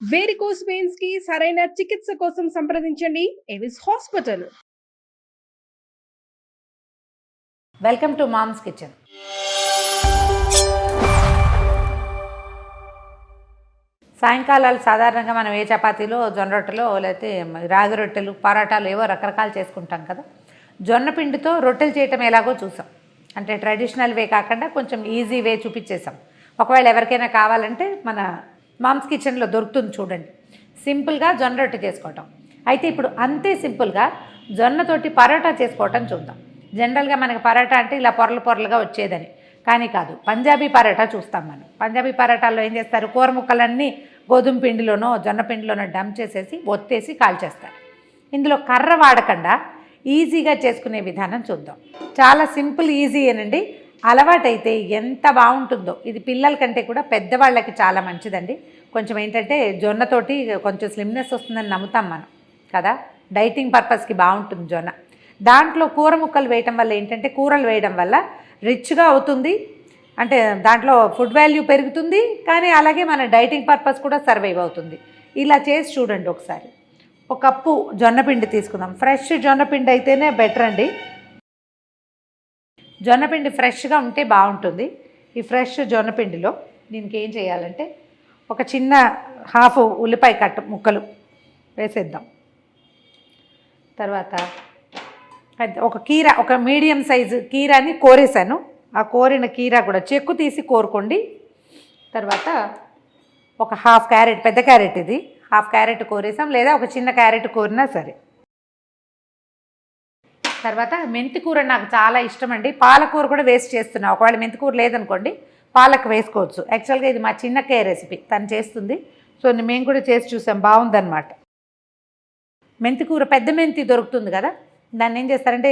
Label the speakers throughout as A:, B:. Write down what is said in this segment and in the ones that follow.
A: Varicose veins కి సరైన చికిత్స కోసం సంప్రదించండి Avis hospital.
B: Welcome to mom's kitchen. సాయంకాలాలు సాధారణంగా మనం ఏ చపాతీలో జొన్న రొట్టెలో లేకపోతే రాగి రొట్టెలు పరాటాలు ఏవో రకరకాలు చేసుకుంటాం కదా. జొన్న పిండితో రొట్టెలు చేయటం ఎలాగో చూసాం. అంటే ట్రెడిషనల్ వే కాకుండా కొంచెం ఈజీ వే చూపించేసాం. ఒకవేళ ఎవరికైనా కావాలంటే మన మామ్స్ కిచెన్లో దొరుకుతుంది చూడండి. సింపుల్గా జొన్న రొట్టె చేసుకోవటం. అయితే ఇప్పుడు అంతే సింపుల్గా జొన్నతోటి పరోటా చేసుకోవటం చూద్దాం. జనరల్గా మనకి పరోటా అంటే ఇలా పొరలు పొరలుగా వచ్చేదని, కానీ కాదు. పంజాబీ పరోటా చూస్తాం మనం. పంజాబీ పరోటాల్లో ఏం చేస్తారు, కూర ముక్కలన్నీ గోధుమ పిండిలోనో జొన్న పిండిలోనో డంప్ చేసేసి ఒత్తేసి కాల్చేస్తారు. ఇందులో కర్ర వాడకుండా ఈజీగా చేసుకునే విధానం చూద్దాం. చాలా సింపుల్ ఈజీ అనండి. అలవాటైతే ఎంత బాగుంటుందో. ఇది పిల్లల కంటే కూడా పెద్దవాళ్ళకి చాలా మంచిదండి. కొంచెం ఏంటంటే జొన్నతోటి కొంచెం స్లిమ్నెస్ వస్తుందని నమ్ముతాం మనం కదా. డైటింగ్ పర్పస్కి బాగుంటుంది జొన్న. దాంట్లో కూర ముక్కలు వేయటం వల్ల ఏంటంటే, కూరలు వేయడం వల్ల రిచ్గా అవుతుంది. అంటే దాంట్లో ఫుడ్ వాల్యూ పెరుగుతుంది, కానీ అలాగే మన డైటింగ్ పర్పస్ కూడా సర్వైవ్ అవుతుంది. ఇలా చేసి చూడండి ఒకసారి. ఒక కప్పు జొన్నపిండి తీసుకుందాం. ఫ్రెష్ జొన్నపిండి అయితేనే బెటర్ అండి. జొన్నపిండి ఫ్రెష్గా ఉంటే బాగుంటుంది. ఈ ఫ్రెష్ జొన్నపిండిలో దీనికి ఏం చేయాలంటే, ఒక చిన్న హాఫ్ ఉల్లిపాయ కట్ట ముక్కలు వేసేద్దాం. తర్వాత ఒక కీర, ఒక మీడియం సైజు కీరాని కోరేసాను. ఆ కోరిన కీర కూడా చెక్కు తీసి కోరుకోండి. తర్వాత ఒక హాఫ్ క్యారెట్, పెద్ద క్యారెట్ ఇది, హాఫ్ క్యారెట్ కోరేసాం, లేదా ఒక చిన్న క్యారెట్ కోరినా సరే. తర్వాత మెంతికూర నాకు చాలా ఇష్టం అండి. పాలకూర కూడా వేస్ట్ చేస్తున్నా. ఒకవేళ మెంతికూర లేదనుకోండి పాలక్ వేసుకోవచ్చు. యాక్చువల్గా ఇది మా చిన్నక్కయ్య రెసిపీ, తను చేస్తుంది. సో మేము కూడా చేసి చూసాం, బాగుందన్నమాట. మెంతికూర పెద్ద మెంతి దొరుకుతుంది కదా, దాన్ని ఏం చేస్తారంటే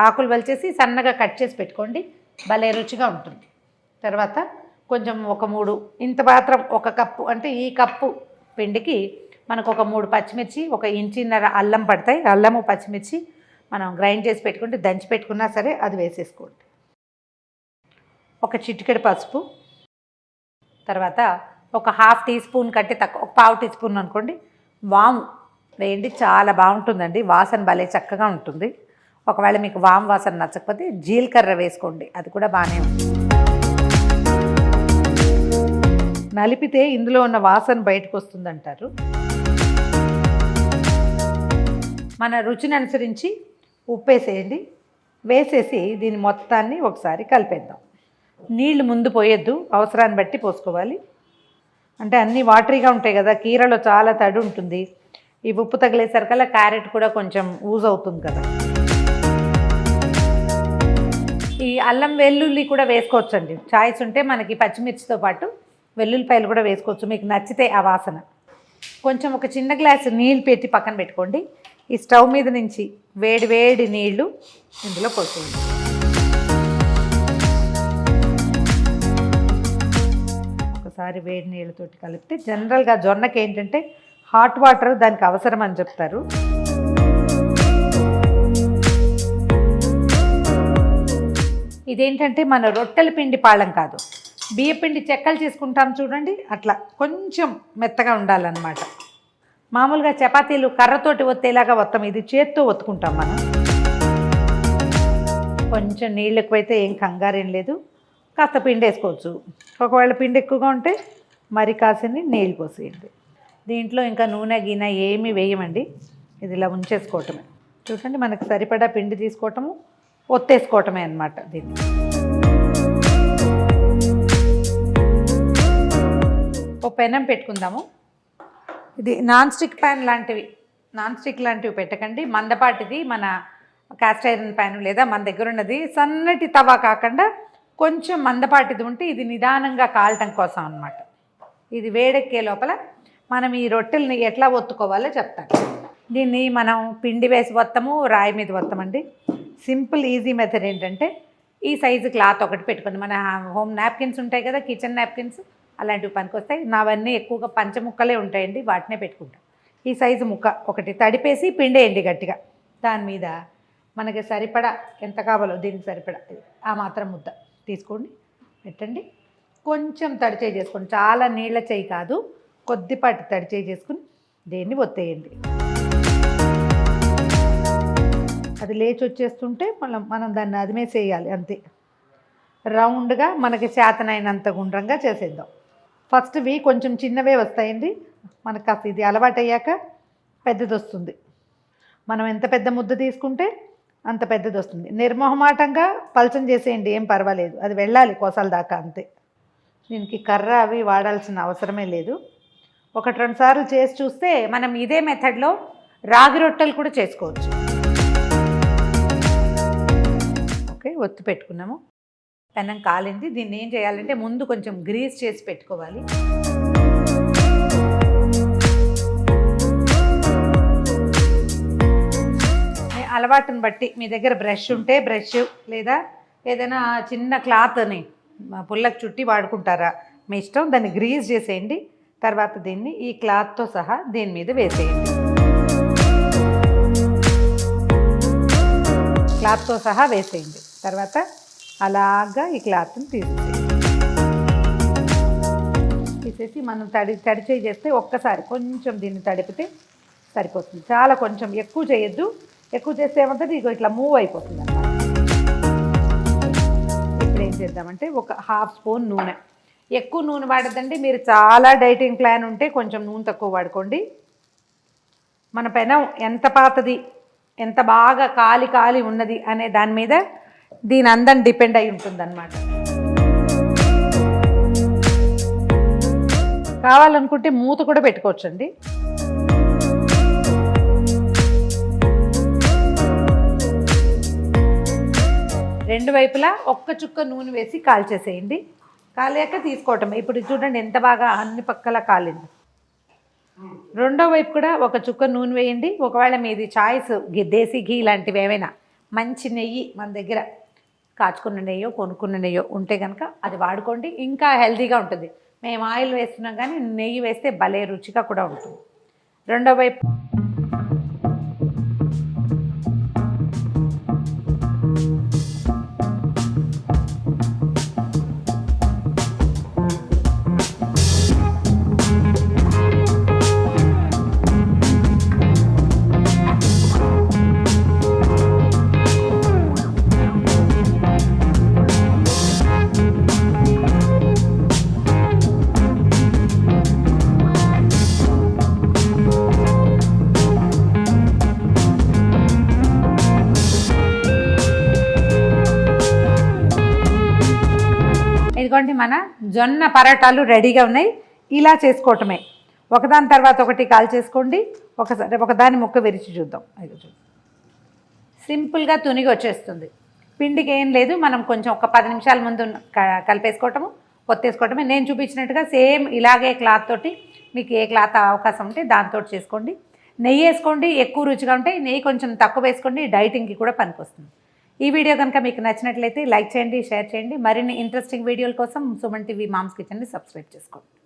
B: ఆకులు వలిచేసి సన్నగా కట్ చేసి పెట్టుకోండి, భలే రుచిగా ఉంటుంది. తర్వాత కొంచెం ఒక 3 ఇంత మాత్రం, ఒక కప్పు అంటే ఈ కప్పు పిండికి మనకు ఒక 3 పచ్చిమిర్చి, 1 ఇంచున్నర అల్లం పడతాయి. అల్లము పచ్చిమిర్చి మనం గ్రైండ్ చేసి పెట్టుకుంటే, దంచి పెట్టుకున్నా సరే అది వేసేసుకోండి. ఒక చిటికెడు పసుపు, తర్వాత ఒక హాఫ్ టీ స్పూన్ కంటే తక్కువ, ఒక పావు టీ స్పూన్ అనుకోండి వాము వేయండి. చాలా బాగుంటుందండి, వాసన భలే చక్కగా ఉంటుంది. ఒకవేళ మీకు వాము వాసన నచ్చకపోతే జీలకర్ర వేసుకోండి, అది కూడా బాగానే ఉంటుంది. నలిపితే ఇందులో ఉన్న వాసన బయటకు వస్తుందంటారు. మన రుచిని అనుసరించి ఉప్పు వేసేయండి. వేసేసి దీని మొత్తాన్ని ఒకసారి కలిపేద్దాం. నీళ్లు ముందు పోయొద్దు, అవసరాన్ని బట్టి పోసుకోవాలి. అంటే అన్నీ వాటరీగా ఉంటాయి కదా, కీరలో చాలా తడి ఉంటుంది. ఈ ఉప్పు తగిలేసరికల్లా క్యారెట్ కూడా కొంచెం యూజ్ అవుతుంది కదా. ఈ అల్లం వెల్లుల్లి కూడా వేసుకోవచ్చండి. చాయిస్ ఉంటే మనకి పచ్చిమిర్చితో పాటు వెల్లుల్లిపాయలు కూడా వేసుకోవచ్చు, మీకు నచ్చితే ఆ వాసన. కొంచెం ఒక చిన్న గ్లాసు నీళ్ళు పెట్టి పక్కన పెట్టుకోండి. ఈ స్టవ్ మీద నుంచి వేడి వేడి నీళ్లు ఇందులో పోసేయండి. ఒకసారి వేడి నీళ్ళతోటి కలిపితే, జనరల్గా జొన్నకి ఏంటంటే హాట్ వాటర్ దానికి అవసరం అని చెప్తారు. ఇదేంటంటే మన రొట్టెల పిండి పాళం కాదు, బియ్యపిండి చెక్కలు చేసుకుంటాం చూడండి, అట్లా కొంచెం మెత్తగా ఉండాలన్నమాట. మామూలుగా చపాతీలు కర్రతోటి ఒత్తేలాగా ఒత్తం, ఇది చేత్తో ఒత్తుకుంటాం మనం. కొంచెం నీళ్ళు ఎక్కువైతే ఏం కంగారేం లేదు, కాస్త పిండి వేసుకోవచ్చు. ఒకవేళ పిండి ఎక్కువగా ఉంటే మరి కాసిని నీళ్ళు పోసేయండి. దీంట్లో ఇంకా నూనె గిన్నె ఏమీ వేయమండి, ఇది ఇలా ఉంచేసుకోవటమే. చూడండి, మనకు సరిపడా పిండి తీసుకోవటము, ఒత్తేసుకోవటమే అన్నమాట. దీన్ని ఓ పెనం పెట్టుకుందాము. ఇది నాన్ స్టిక్ ప్యాన్ లాంటివి, నాన్ స్టిక్ లాంటివి పెట్టకండి. మందపాటిది మన కాస్ట్ ఐరన్ ప్యాన్, లేదా మన దగ్గర ఉన్నది సన్నటి తవా కాకుండా కొంచెం మందపాటిది ఉంటే ఇది నిదానంగా కాలటం కోసం అన్నమాట. ఇది వేడెక్కే లోపల మనం ఈ రొట్టెల్ని ఎట్లా ఒత్తుకోవాలో చెప్తాను. దీన్ని మనం పిండి వేసి వత్తము, రాయి మీద వత్తమండి. సింపుల్ ఈజీ మెథడ్ ఏంటంటే, ఈ సైజు క్లాత్ ఒకటి పెట్టుకోండి. మన హోమ్ నాప్కిన్స్ ఉంటాయి కదా, కిచెన్ నాప్కిన్స్, అలాంటివి పనికొస్తాయి. నావన్నీ ఎక్కువగా పంచముక్కలే ఉంటాయండి, వాటినే పెట్టుకుంటాం. ఈ సైజు ముక్క ఒకటి తడిపేసి పిండేయండి గట్టిగా. దాని మీద మనకి సరిపడా ఎంత కావాలో దీనికి సరిపడా ఆ మాత్రం ముద్ద తీసుకోండి, పెట్టండి. కొంచెం తడి చేయి చేసుకోండి, చాలా నీళ్ళ చేయి కాదు, కొద్దిపాటి తడి చేసుకుని దీన్ని ఒత్తేయండి. అది లేచి వచ్చేస్తుంటే మనం దాన్ని అదిమేసేయాలి అంతే. రౌండ్గా మనకి చేతనైనంత గుండ్రంగా చేసేద్దాం. ఫస్ట్వి కొంచెం చిన్నవే వస్తాయండి, మనకు కాస్త ఇది అలవాటు అయ్యాక పెద్దది వస్తుంది. మనం ఎంత పెద్ద ముద్ద తీసుకుంటే అంత పెద్దది వస్తుంది. నిర్మోహమాటంగా పలచం చేసేయండి, ఏం పర్వాలేదు, అది వెళ్ళాలి కోసాల దాకా అంతే. దీనికి కర్ర అవి వాడాల్సిన అవసరమే లేదు. 1-2 సార్లు చేసి చూస్తే మనం ఇదే మెథడ్లో రాగి రొట్టెలు కూడా చేసుకోవచ్చు. ఓకే, ఒత్తి పెట్టుకున్నాము. పెనం కాలింది. దీన్ని ఏం చేయాలంటే ముందు కొంచెం గ్రీస్ చేసి పెట్టుకోవాలి. అలవాటుని బట్టి మీ దగ్గర బ్రష్ ఉంటే బ్రష్, లేదా ఏదైనా చిన్న క్లాత్ని పుల్లకు చుట్టి వాడుకుంటారా, మీ ఇష్టం. దాన్ని గ్రీస్ చేసేయండి. తర్వాత దీన్ని ఈ క్లాత్తో సహా దీని మీద వేసేయండి. క్లాత్తో సహా వేసేయండి. తర్వాత అలాగా ఈ క్లాత్ని తీసేసి మనం తడి చేస్తే ఒక్కసారి కొంచెం దీన్ని తడిపితే సరిపోతుంది. చాలా కొంచెం ఎక్కువ చేయొద్దు. ఎక్కువ చేస్తే ఏమంటుంది, ఇగో ఇట్లా మూవ్ అయిపోతుంది అన్నమాట. ఇప్పుడు ఏం చేద్దామంటే 1/2 స్పూన్ నూనె. ఎక్కువ నూనె వాడద్దండి. మీరు చాలా డైటింగ్ ప్లాన్ ఉంటే కొంచెం నూనె తక్కువ వాడుకోండి. మన పెనం ఎంత పాతది, ఎంత బాగా కాలి ఉన్నది అనే దాని మీద దీని అందం డిపెండ్ అయి ఉంటుందన్నమాట. కావాలనుకుంటే మూత కూడా పెట్టుకోవచ్చండి. రెండు వైపులా ఒక్క చుక్క నూనె వేసి కాల్చేసేయండి. కాలేక తీసుకోవటం. ఇప్పుడు చూడండి ఎంత బాగా అన్ని పక్కల కాలింది. రెండో వైపు కూడా ఒక చుక్క నూనె వేయండి. ఒకవేళ మీది చాయిస్ దేశీ ఘీ లాంటివి ఏమైనా, మంచి నెయ్యి మన దగ్గర కాచుకున్న నెయ్యో కొనుక్కున్న నెయ్యో ఉంటే కనుక అది వాడుకోండి, ఇంకా హెల్తీగా ఉంటుంది. మేము ఆయిల్ వేస్తున్నాం కానీ నెయ్యి వేస్తే భలే రుచిగా కూడా ఉంటుంది. రెండో వైపు ఇదిగోండి మన జొన్న పరాటాలు రెడీగా ఉన్నాయి. ఇలా చేసుకోవటమే. ఒకదాని తర్వాత ఒకటి కాల్ చేసుకోండి. ఒకదాని ముక్క విరిచి చూద్దాం. సింపుల్గా తునిగి వచ్చేస్తుంది. పిండికి ఏం లేదు, మనం కొంచెం ఒక 10 నిమిషాల ముందు కలిపేసుకోవటము, పొత్తేసుకోవటమే. నేను చూపించినట్టుగా సేమ్ ఇలాగే క్లాత్ తోటి, మీకు ఏ క్లాత్ అవకాశం ఉంటే దాంతో చేసుకోండి. నెయ్యి వేసుకోండి, ఎక్కువ రుచిగా ఉంటే. నెయ్యి కొంచెం తక్కువ వేసుకోండి, డైటింగ్కి కూడా పనికొస్తుంది. ఈ వీడియో కనుక మీకు నచ్చినట్లయితే లైక్ చేయండి, షేర్ చేయండి. మరిన్ని ఇంట్రెస్టింగ్ వీడియోల కోసం సుమన్ టీవీ మామ్స్ కిచెన్ని సబ్స్క్రైబ్ చేసుకోండి.